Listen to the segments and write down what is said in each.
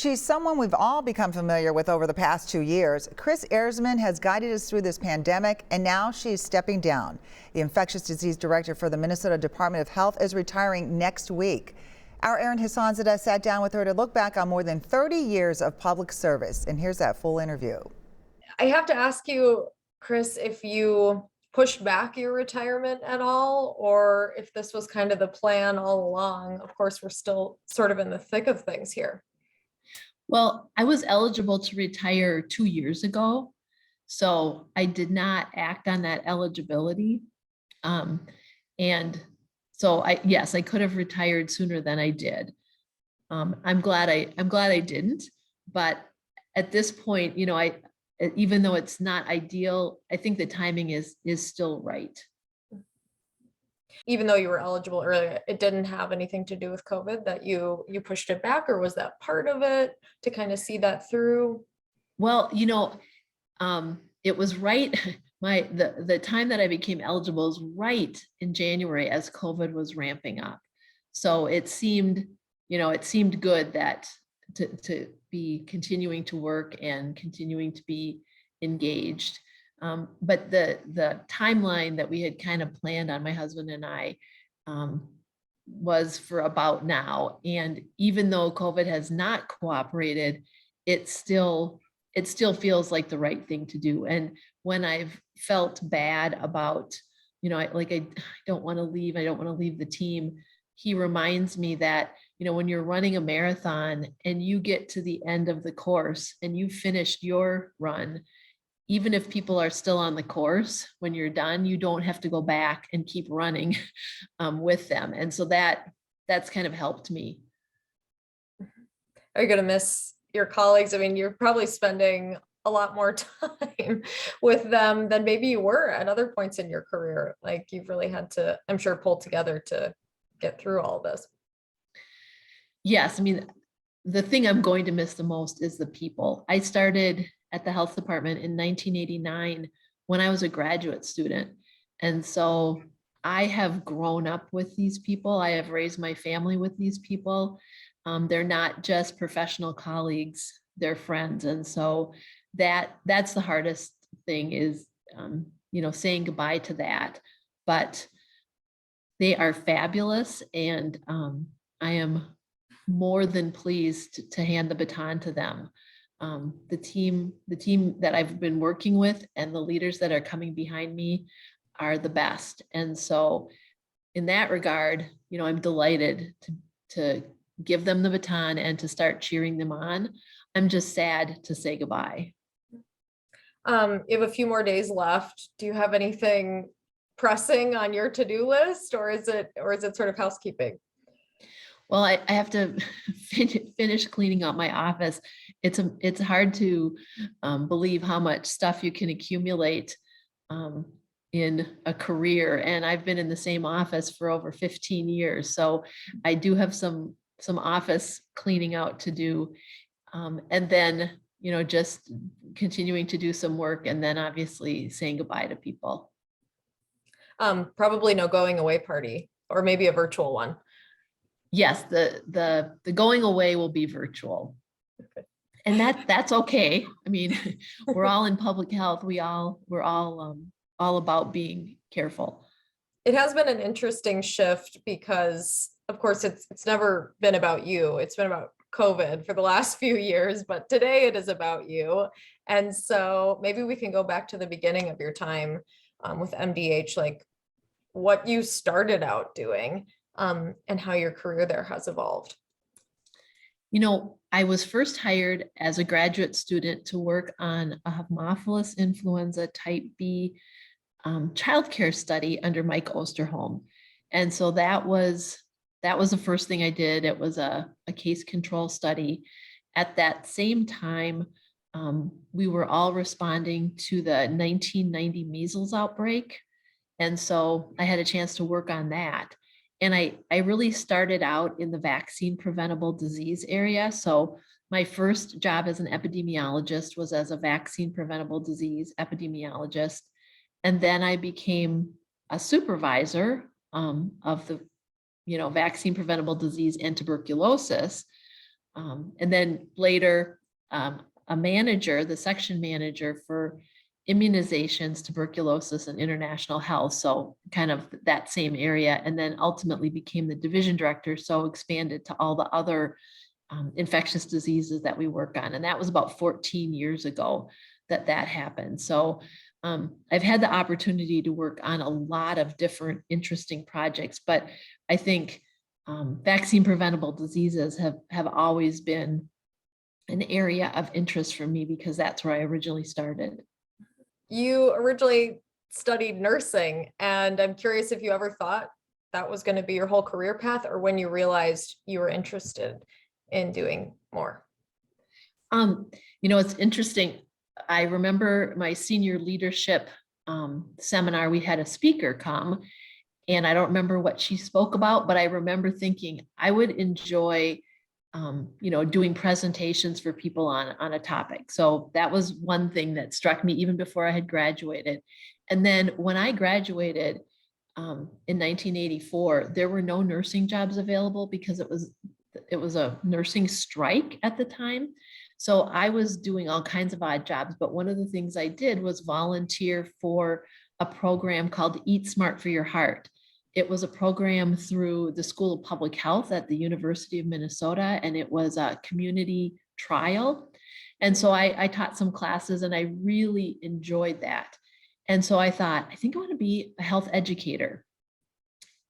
She's someone we've all become familiar with over the past 2 years. Kris Ehresmann has guided us through this pandemic, and now she's stepping down. The infectious disease director for the Minnesota Department of Health is retiring next week. Our Aaron Hassanzadeh sat down with her to look back on more than 30 years of public service, and here's that full interview. I have to ask you, Kris, if you pushed back your retirement at all, or if this was kind of the plan all along. Of course, we're still sort of in the thick of things here. Well, I was eligible to retire 2 years ago, so I did not act on that eligibility. And so yes, I could have retired sooner than I did. I'm glad I didn't, but at this point, you know, even though it's not ideal, I think the timing is still right. Even though you were eligible earlier, it didn't have anything to do with COVID that you pushed it back, or was that part of it to kind of see that through? Well, you know, it was right. The time that I became eligible was right in January as COVID was ramping up. So it seemed, you know, it seemed good that to be continuing to work and continuing to be engaged. But the timeline that we had kind of planned on, my husband and I, was for about now. And even though COVID has not cooperated, it still feels like the right thing to do. And when I've felt bad about, you know, I don't want to leave, I don't want to leave the team, he reminds me that, you know, when you're running a marathon and you get to the end of the course and you've finished your run, even if people are still on the course, when you're done, you don't have to go back and keep running with them. And so that's kind of helped me. Are you going to miss your colleagues? I mean, you're probably spending a lot more time with them than maybe you were at other points in your career. Like, you've really had to, I'm sure, pull together to get through all this. Yes, I mean, the thing I'm going to miss the most is the people. I started at the health department in 1989 when I was a graduate student. And so I have grown up with these people. I have raised my family with these people. They're not just professional colleagues, they're friends. And so that's the hardest thing is, you know, saying goodbye to that. But they are fabulous. And I am more than pleased to hand the baton to them. The team that I've been working with and the leaders that are coming behind me are the best. And so in that regard, you know, I'm delighted to give them the baton and to start cheering them on. I'm just sad to say goodbye. You have a few more days left. Do you have anything pressing on your to-do list, or is it sort of housekeeping? Well, I have to finish cleaning up my office. It's hard to believe how much stuff you can accumulate in a career. And I've been in the same office for over 15 years. So I do have some office cleaning out to do. And then, you know, just continuing to do some work, and then obviously saying goodbye to people. Probably no going away party, or maybe a virtual one. Yes, the going away will be virtual. Okay. And that's okay. I mean, we're all in public health. We're all about being careful. It has been an interesting shift because, of course, it's never been about you. It's been about COVID for the last few years, but today it is about you. And so maybe we can go back to the beginning of your time with MDH, like what you started out doing. And how your career there has evolved. You know, I was first hired as a graduate student to work on a Haemophilus influenza type B childcare study under Mike Osterholm. And so that was the first thing I did. It was a case control study. At that same time, we were all responding to the 1990 measles outbreak. And so I had a chance to work on that. And I really started out in the vaccine preventable disease area. So my first job as an epidemiologist was as a vaccine preventable disease epidemiologist. And then I became a supervisor of the, you know, vaccine preventable disease and tuberculosis. And then later, a manager, the section manager for immunizations, tuberculosis, and international health. So kind of that same area, and then ultimately became the division director. So expanded to all the other infectious diseases that we work on. And that was about 14 years ago that happened. So I've had the opportunity to work on a lot of different interesting projects, but I think vaccine preventable diseases have always been an area of interest for me because that's where I originally started. You originally studied nursing, and I'm curious if you ever thought that was going to be your whole career path, or when you realized you were interested in doing more. It's interesting. I remember my senior leadership seminar, we had a speaker come, and I don't remember what she spoke about, but I remember thinking I would enjoy doing presentations for people on a topic. So that was one thing that struck me even before I had graduated. And then when I graduated in 1984, there were no nursing jobs available because it was a nursing strike at the time. So I was doing all kinds of odd jobs, but one of the things I did was volunteer for a program called Eat Smart for Your Heart. It was a program through the School of Public Health at the University of Minnesota, and it was a community trial. And so I taught some classes, and I really enjoyed that. And so I thought, I think I want to be a health educator.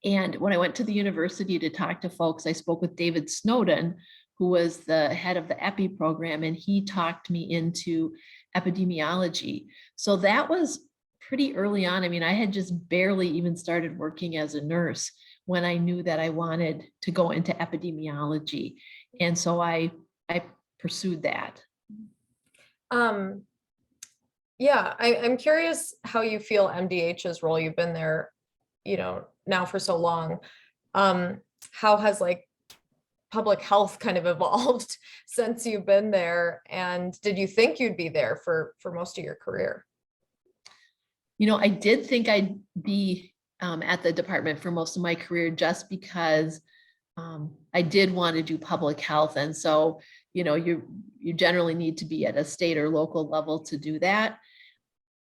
And when I went to the university to talk to folks, I spoke with David Snowden, who was the head of the EPI program, and he talked me into epidemiology. So that was pretty early on. I mean, I had just barely even started working as a nurse when I knew that I wanted to go into epidemiology. And so I pursued that. Yeah, I'm curious how you feel MDH's role. You've been there, now for so long. How has public health kind of evolved since you've been there? And did you think you'd be there for most of your career? I did think I'd be at the department for most of my career just because I did want to do public health. And so, you generally need to be at a state or local level to do that.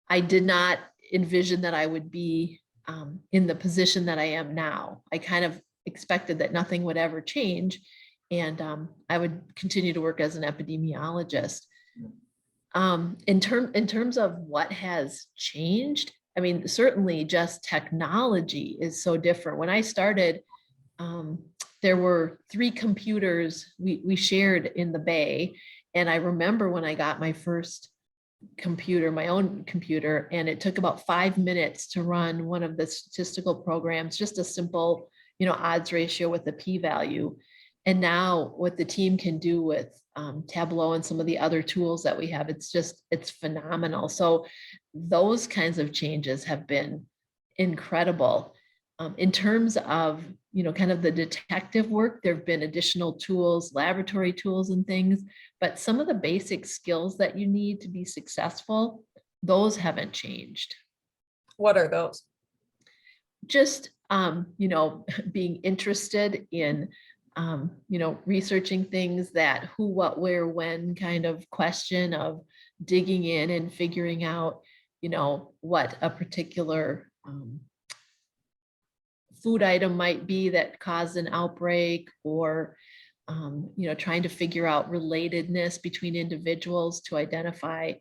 I did not envision that I would be in the position that I am now. I kind of expected that nothing would ever change, and I would continue to work as an epidemiologist. In terms of what has changed, I mean, certainly just technology is so different. When I started, there were 3 computers we shared in the bay. And I remember when I got my first computer, my own computer, and it took about 5 minutes to run one of the statistical programs, just a simple, odds ratio with a p-value. And now what the team can do with Tableau and some of the other tools that we have, it's phenomenal. So those kinds of changes have been incredible. In terms of, kind of the detective work, there have been additional tools, laboratory tools and things, but some of the basic skills that you need to be successful, those haven't changed. What are those? Just, being interested in researching things, that who, what, where, when kind of question of digging in and figuring out, what a particular food item might be that caused an outbreak, or, trying to figure out relatedness between individuals to identify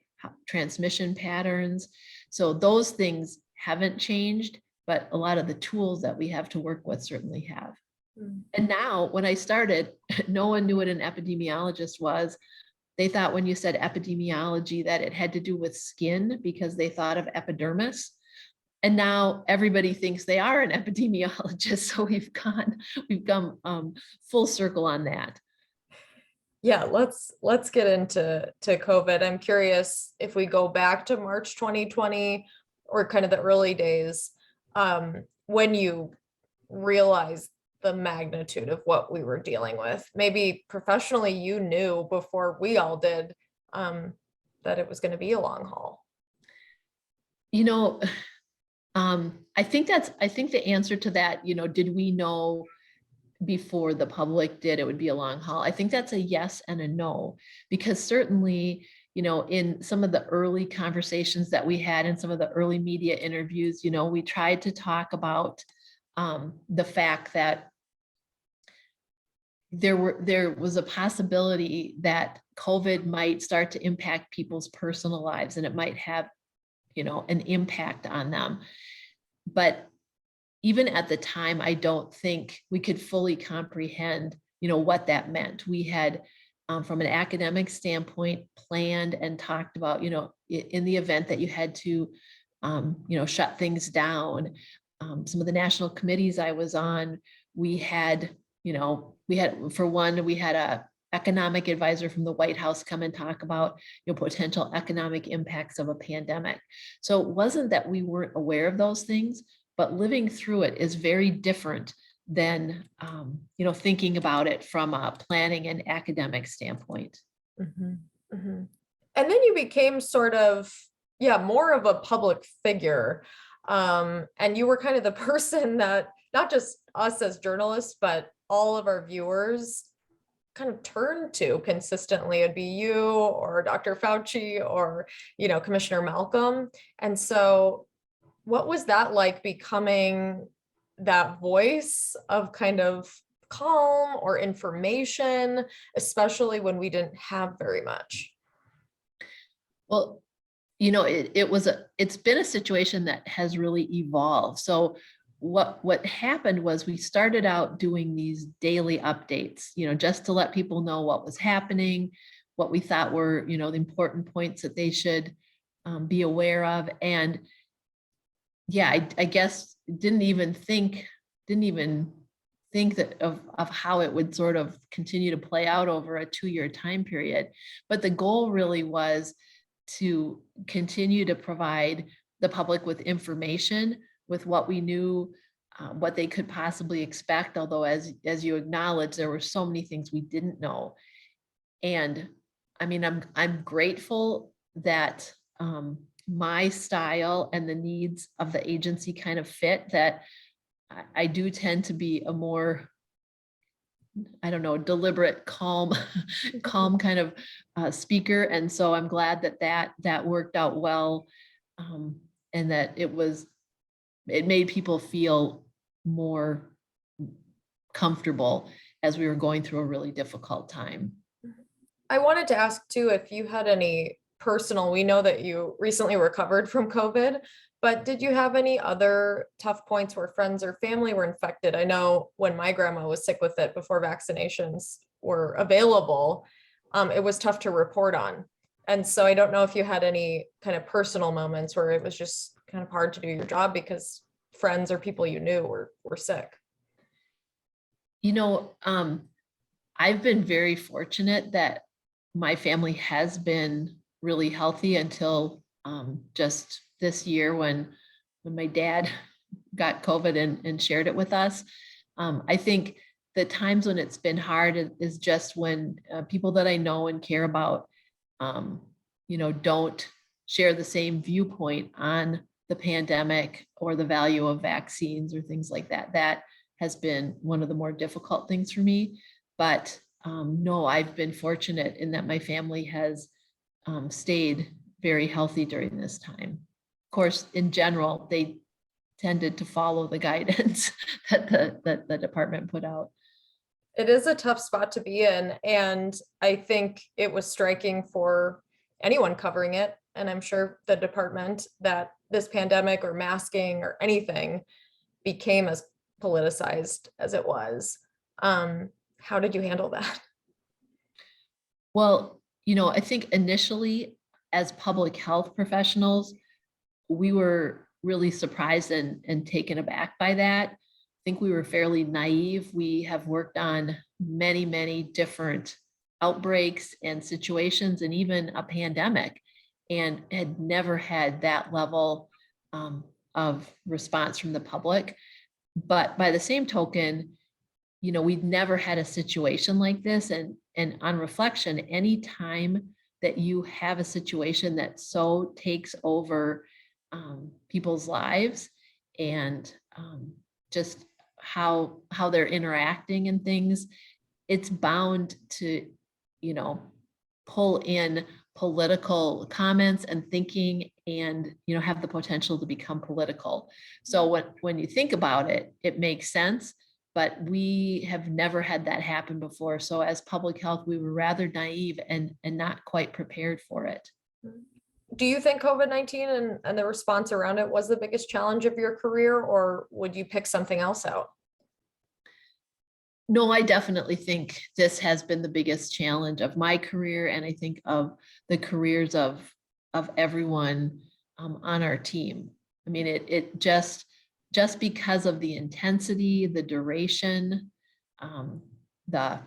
transmission patterns. So those things haven't changed, but a lot of the tools that we have to work with certainly have. And now when I started, no one knew what an epidemiologist was. They thought when you said epidemiology that it had to do with skin because they thought of epidermis. And now everybody thinks they are an epidemiologist. So we've come full circle on that. Yeah, let's get into COVID. I'm curious if we go back to March 2020 or kind of the early days, when you realized the magnitude of what we were dealing with. Maybe professionally, you knew before we all did that it was going to be a long haul. I think the answer to that, did we know before the public did, it would be a long haul. I think that's a yes and a no, because certainly, in some of the early conversations that we had in some of the early media interviews, we tried to talk about the fact that there was a possibility that COVID might start to impact people's personal lives, and it might have, an impact on them. But even at the time, I don't think we could fully comprehend, what that meant. We had, from an academic standpoint, planned and talked about, in the event that you had to, shut things down. Some of the national committees I was on, we had for one, we had a economic advisor from the White House come and talk about, potential economic impacts of a pandemic. So it wasn't that we weren't aware of those things, but living through it is very different than, thinking about it from a planning and academic standpoint. Mhm, mhm. And then you became sort of, more of a public figure. And you were kind of the person that not just us as journalists, but all of our viewers kind of turned to consistently. It'd be you or Dr. Fauci or, Commissioner Malcolm. And so what was that like, becoming that voice of kind of calm or information, especially when we didn't have very much? Well, it's been a situation that has really evolved. So what happened was we started out doing these daily updates, just to let people know what was happening, what we thought were, the important points that they should be aware of. And I guess didn't even think that of how it would sort of continue to play out over a 2-year time period. But the goal really was to continue to provide the public with information, with what we knew, what they could possibly expect. Although, as you acknowledge, there were so many things we didn't know. And I mean, I'm grateful that my style and the needs of the agency kind of fit, that I do tend to be a more, deliberate, calm kind of speaker. And so I'm glad that worked out well. And that it made people feel more comfortable as we were going through a really difficult time. I wanted to ask too, if you had any personal, we know that you recently recovered from COVID, but did you have any other tough points where friends or family were infected? I know when my grandma was sick with it before vaccinations were available, it was tough to report on. And so I don't know if you had any kind of personal moments where it was just kind of hard to do your job because friends or people you knew were sick. I've been very fortunate that my family has been really healthy until just this year when my dad got COVID and shared it with us. I think the times when it's been hard is just when people that I know and care about, don't share the same viewpoint on the pandemic or the value of vaccines or things like that. That has been one of the more difficult things for me. But no, I've been fortunate in that my family has stayed very healthy during this time. Of course, in general, they tended to follow the guidance that the department put out. It is a tough spot to be in. And I think it was striking for anyone covering it, and I'm sure the department, that this pandemic or masking or anything became as politicized as it was. How did you handle that? Well, I think initially as public health professionals, we were really surprised and taken aback by that. I think we were fairly naive. We have worked on many, many different outbreaks and situations and even a pandemic, and had never had that level of response from the public. But by the same token, we'd never had a situation like this. And on reflection, any time that you have a situation that so takes over people's lives and just how they're interacting and things, it's bound to, you know, pull in political comments and thinking, and, you know, have the potential to become political. So when you think about it, it makes sense, but we have never had that happen before. So as public health, we were rather naive and not quite prepared for it. Do you think COVID-19 and the response around it was the biggest challenge of your career, or would you pick something else out? No, I definitely think this has been the biggest challenge of my career, and I think of the careers of everyone on our team. I mean, it just because of the intensity, the duration, the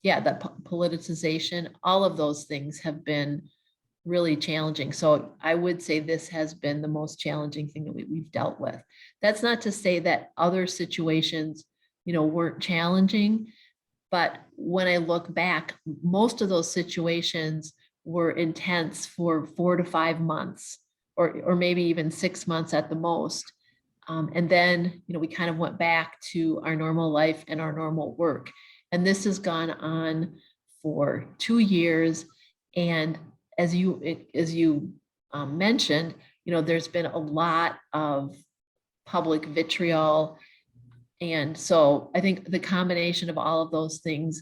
politicization, all of those things have been really challenging. So I would say this has been the most challenging thing that we've dealt with. That's not to say that other situations, you know, weren't challenging, but when I look back, most of those situations were intense for 4 to 5 months, or maybe even 6 months at the most. And then, you know, we kind of went back to our normal life and our normal work. And this has gone on for 2 years. And as you mentioned, you know, there's been a lot of public vitriol. And so I think the combination of all of those things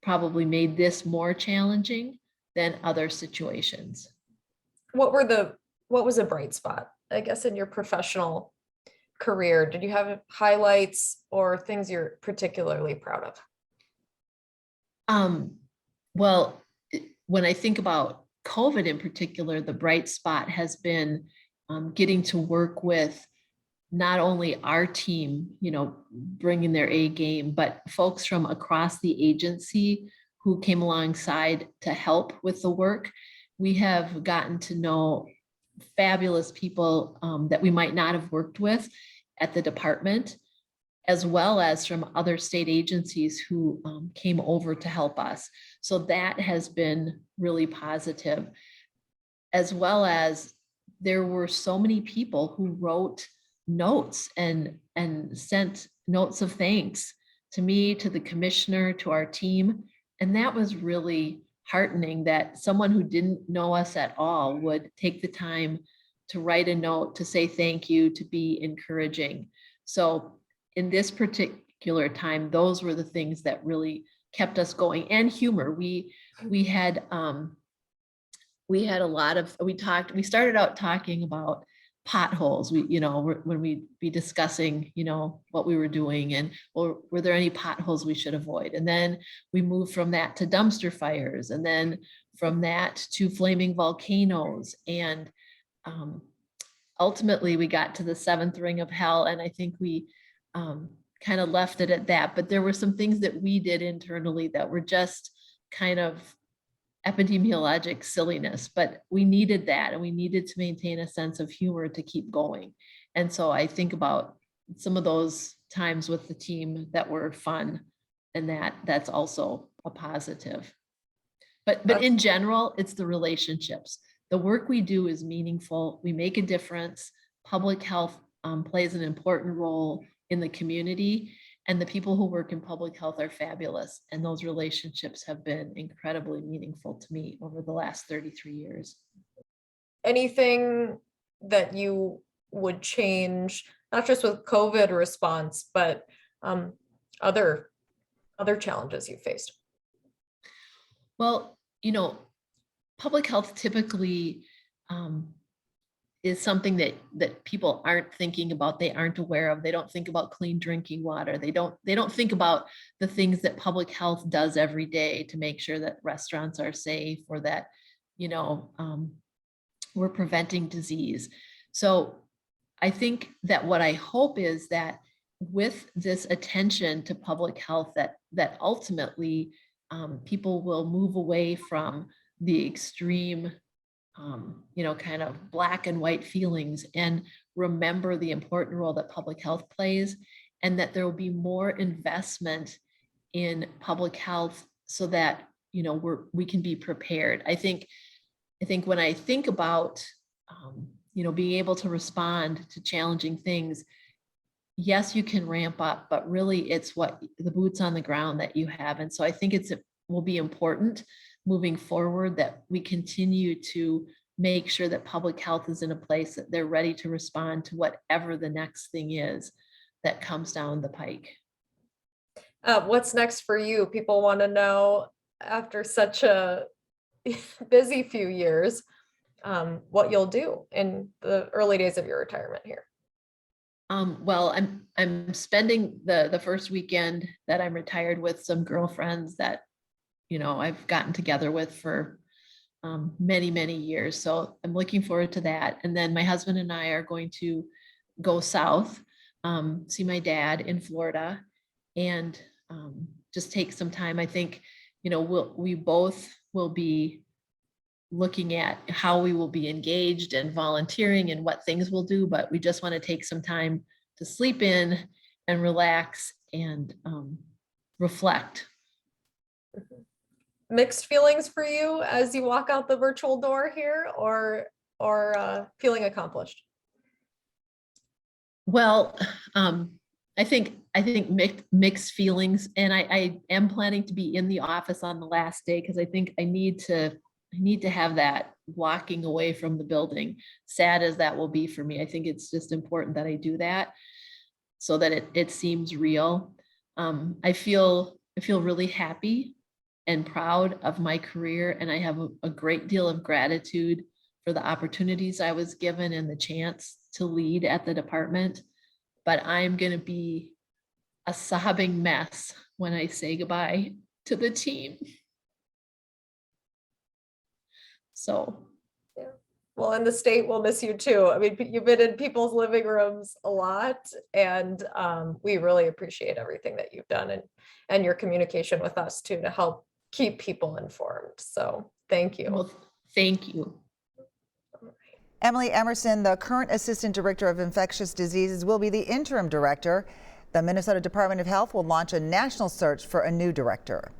probably made this more challenging than other situations. What was a bright spot, I guess, in your professional career? Did you have highlights or things you're particularly proud of? Well, when I think about COVID in particular, the bright spot has been getting to work with not only our team, you know, bringing their A game, but folks from across the agency who came alongside to help with the work. We have gotten to know fabulous people that we might not have worked with at the department, as well as from other state agencies who came over to help us. So that has been really positive, as well as there were so many people who wrote notes and sent notes of thanks to me, to the commissioner, to our team. And that was really heartening that someone who didn't know us at all would take the time to write a note, to say thank you, to be encouraging. So in this particular time, those were the things that really kept us going. And humor. We had a lot of, we started out talking about potholes. When we'd be discussing, you know, what we were doing, and or were there any potholes we should avoid? And then we moved from that to dumpster fires, and then from that to flaming volcanoes. And ultimately we got to the 7th ring of hell. And I think we kind of left it at that. But there were some things that we did internally that were just kind of epidemiologic silliness, but we needed that, and we needed to maintain a sense of humor to keep going. And so I think about some of those times with the team that were fun, and that's also a positive. But in general, it's the relationships. The work we do is meaningful. We make a difference. Public health plays an important role in the community, and the people who work in public health are fabulous. And those relationships have been incredibly meaningful to me over the last 33 years. Anything that you would change, not just with COVID response, but other challenges you faced? Well, you know, public health typically is something that people aren't thinking about. They aren't aware of. They don't think about clean drinking water. They don't think about the things that public health does every day to make sure that restaurants are safe, or that, you know, we're preventing disease. So I think that what I hope is that with this attention to public health, that ultimately people will move away from the extreme kind of black and white feelings, and remember the important role that public health plays, and that there will be more investment in public health so that, you know, we can be prepared. I think when I think about, being able to respond to challenging things, yes, you can ramp up, but really it's what the boots on the ground that you have. And so I think it will be important moving forward that we continue to make sure that public health is in a place that they're ready to respond to whatever the next thing is that comes down the pike. What's next for you? People want to know, after such a busy few years, what you'll do in the early days of your retirement here. Well, I'm spending the first weekend that I'm retired with some girlfriends that, you know, I've gotten together with for many, many years. So I'm looking forward to that. And then my husband and I are going to go south, see my dad in Florida, and just take some time. I think, you know, we both will be looking at how we will be engaged and volunteering and what things we'll do, but we just want to take some time to sleep in and relax and reflect. Mixed feelings for you as you walk out the virtual door here, or feeling accomplished? Well, I think mixed feelings, and I am planning to be in the office on the last day because I think I need to have that walking away from the building, sad as that will be for me. I think it's just important that I do that so that it seems real. I feel really happy and proud of my career, and I have a great deal of gratitude for the opportunities I was given and the chance to lead at the department. But I'm going to be a sobbing mess when I say goodbye to the team. So, yeah. Well, and the state will miss you too. I mean, you've been in people's living rooms a lot, and we really appreciate everything that you've done and your communication with us too to help keep people informed. So thank you. well, thank you. Emily Emerson, the current Assistant Director of Infectious Diseases, will be the interim director. The Minnesota Department of Health will launch a national search for a new director.